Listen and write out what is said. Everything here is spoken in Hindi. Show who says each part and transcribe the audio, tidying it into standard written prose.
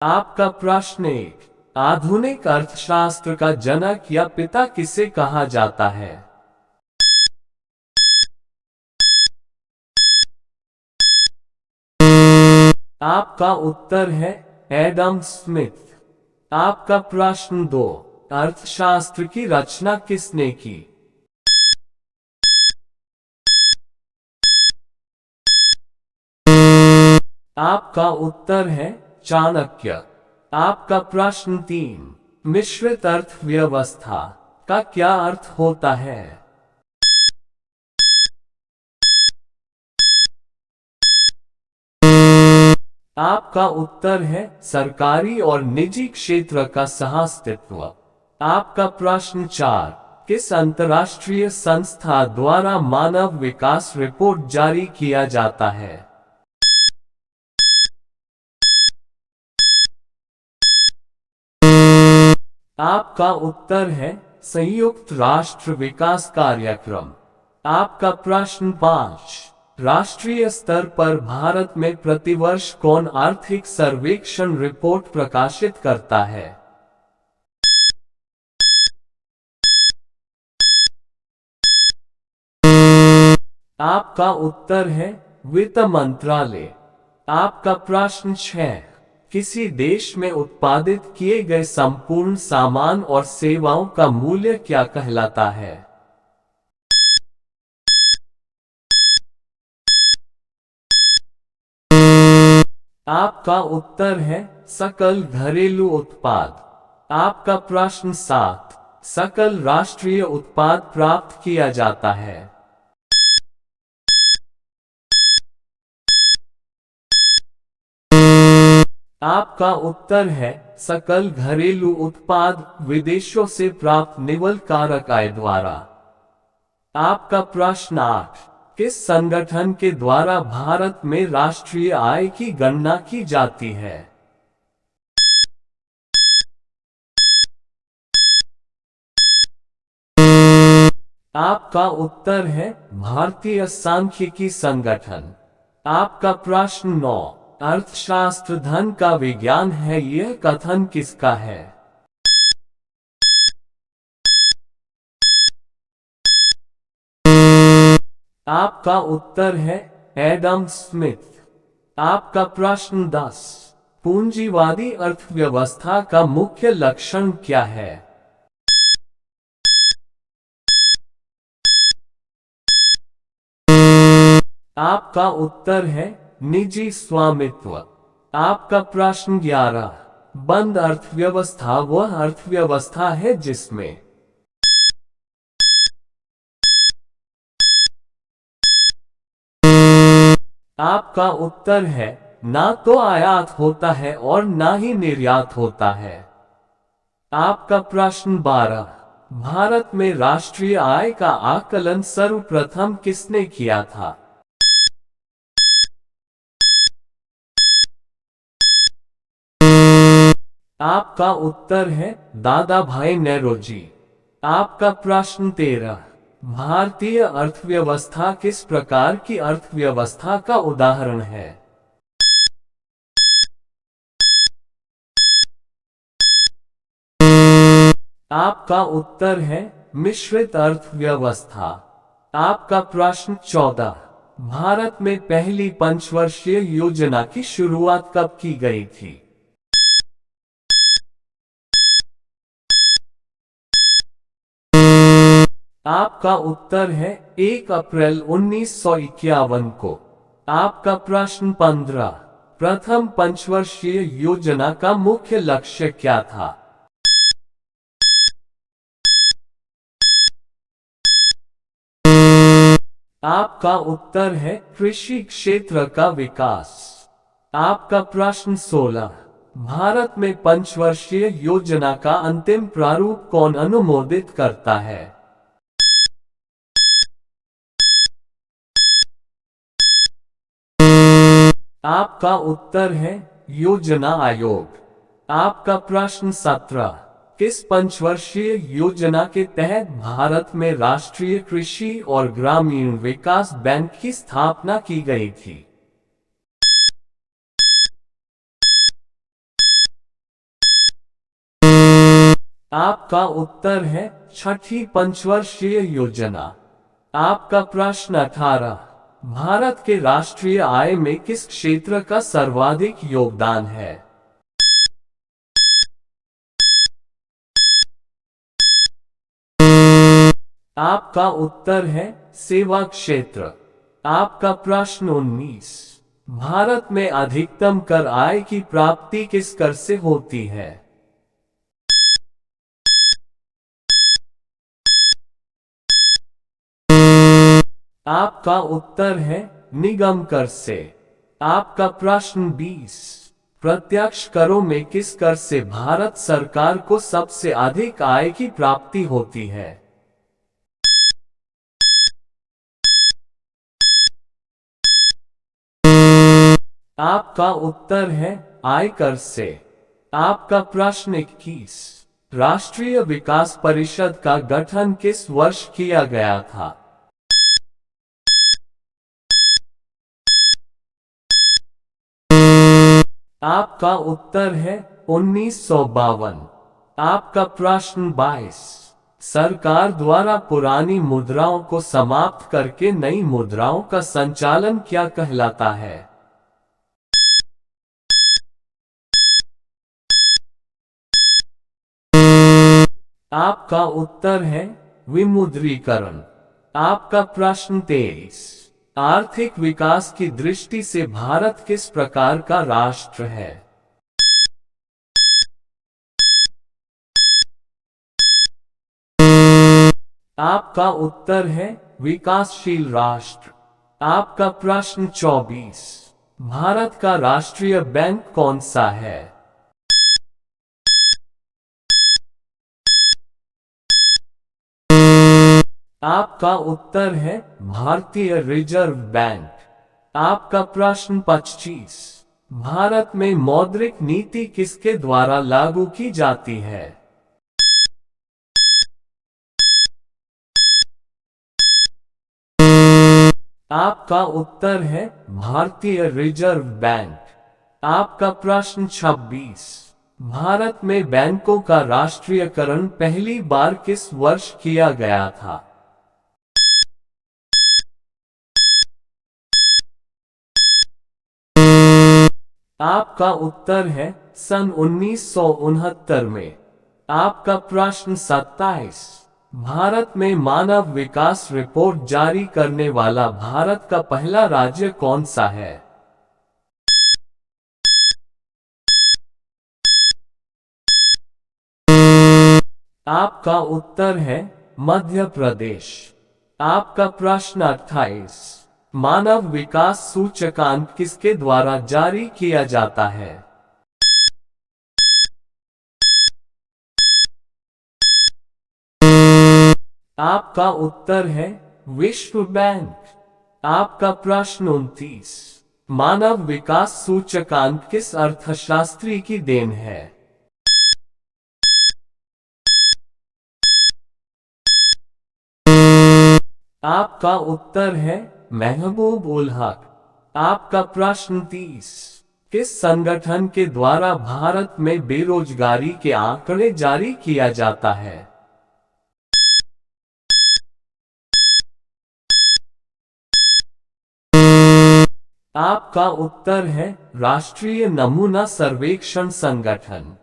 Speaker 1: आपका प्रश्न एक, आधुनिक अर्थशास्त्र का जनक या पिता किसे कहा जाता है? आपका उत्तर है एडम स्मिथ। आपका प्रश्न दो, अर्थशास्त्र की रचना किसने की? आपका उत्तर है चाणक्य। आपका प्रश्न तीन, मिश्रित अर्थव्यवस्था का क्या अर्थ होता है? आपका उत्तर है सरकारी और निजी क्षेत्र का सहअस्तित्व। आपका प्रश्न चार, किस अंतर्राष्ट्रीय संस्था द्वारा मानव विकास रिपोर्ट जारी किया जाता है? आपका उत्तर है संयुक्त राष्ट्र विकास कार्यक्रम। आपका प्रश्न पाँच, राष्ट्रीय स्तर पर भारत में प्रतिवर्ष कौन आर्थिक सर्वेक्षण रिपोर्ट प्रकाशित करता है? आपका उत्तर है वित्त मंत्रालय। आपका प्रश्न 6, किसी देश में उत्पादित किए गए संपूर्ण सामान और सेवाओं का मूल्य क्या कहलाता है? आपका उत्तर है सकल घरेलू उत्पाद। आपका प्रश्न 7, सकल राष्ट्रीय उत्पाद प्राप्त किया जाता है? आपका उत्तर है सकल घरेलू उत्पाद विदेशों से प्राप्त निवल कारक आय द्वारा। आपका प्रश्न 8, किस संगठन के द्वारा भारत में राष्ट्रीय आय की गणना की जाती है? आपका उत्तर है भारतीय सांख्यिकी संगठन। आपका प्रश्न 9, अर्थशास्त्र धन का विज्ञान है, यह कथन किसका है? आपका उत्तर है एडम स्मिथ। आपका प्रश्न 10, पूंजीवादी अर्थव्यवस्था का मुख्य लक्षण क्या है? आपका उत्तर है निजी स्वामित्व। आपका प्रश्न 11, बंद अर्थव्यवस्था वह अर्थव्यवस्था है जिसमें आपका उत्तर है ना तो आयात होता है और ना ही निर्यात होता है। आपका प्रश्न 12, भारत में राष्ट्रीय आय का आकलन सर्वप्रथम किसने किया था? आपका उत्तर है दादा भाई नौरोजी। आपका प्रश्न 13, भारतीय अर्थव्यवस्था किस प्रकार की अर्थव्यवस्था का उदाहरण है? आपका उत्तर है मिश्रित अर्थव्यवस्था। आपका प्रश्न 14, भारत में पहली पंचवर्षीय योजना की शुरुआत कब की गई थी? आपका उत्तर है 1 अप्रैल 1951 को। आपका प्रश्न 15, प्रथम पंचवर्षीय योजना का मुख्य लक्ष्य क्या था? आपका उत्तर है कृषि क्षेत्र का विकास। आपका प्रश्न 16, भारत में पंचवर्षीय योजना का अंतिम प्रारूप कौन अनुमोदित करता है? आपका उत्तर है योजना आयोग। आपका प्रश्न 17, किस पंचवर्षीय योजना के तहत भारत में राष्ट्रीय कृषि और ग्रामीण विकास बैंक की स्थापना की गई थी? आपका उत्तर है छठी पंचवर्षीय योजना। आपका प्रश्न 18, भारत के राष्ट्रीय आय में किस क्षेत्र का सर्वाधिक योगदान है? आपका उत्तर है सेवा क्षेत्र। आपका प्रश्न 19, भारत में अधिकतम कर आय की प्राप्ति किस कर से होती है? आपका उत्तर है निगम कर से। आपका प्रश्न 20, प्रत्यक्ष करों में किस कर से भारत सरकार को सबसे अधिक आय की प्राप्ति होती है? आपका उत्तर है आयकर से। आपका प्रश्न 21, राष्ट्रीय विकास परिषद का गठन किस वर्ष किया गया था? आपका उत्तर है 1952। आपका प्रश्न 22, सरकार द्वारा पुरानी मुद्राओं को समाप्त करके नई मुद्राओं का संचालन क्या कहलाता है? आपका उत्तर है विमुद्रीकरण। आपका प्रश्न 23, आर्थिक विकास की दृष्टि से भारत किस प्रकार का राष्ट्र है? आपका उत्तर है विकासशील राष्ट्र। आपका प्रश्न 24, भारत का राष्ट्रीय बैंक कौन सा है? आपका उत्तर है भारतीय रिजर्व बैंक। आपका प्रश्न 25, भारत में मौद्रिक नीति किसके द्वारा लागू की जाती है? आपका उत्तर है भारतीय रिजर्व बैंक। आपका प्रश्न 26, भारत में बैंकों का राष्ट्रीयकरण पहली बार किस वर्ष किया गया था? आपका उत्तर है सन 1969 में। आपका प्रश्न 27, भारत में मानव विकास रिपोर्ट जारी करने वाला भारत का पहला राज्य कौन सा है? आपका उत्तर है मध्य प्रदेश। आपका प्रश्न 28, मानव विकास सूचकांक किसके द्वारा जारी किया जाता है? आपका उत्तर है विश्व बैंक। आपका प्रश्न 29, मानव विकास सूचकांक किस अर्थशास्त्री की देन है? आपका उत्तर है महबूब उल हक। आपका प्रश्न 30, किस संगठन के द्वारा भारत में बेरोजगारी के आंकड़े जारी किया जाता है? आपका उत्तर है राष्ट्रीय नमूना सर्वेक्षण संगठन।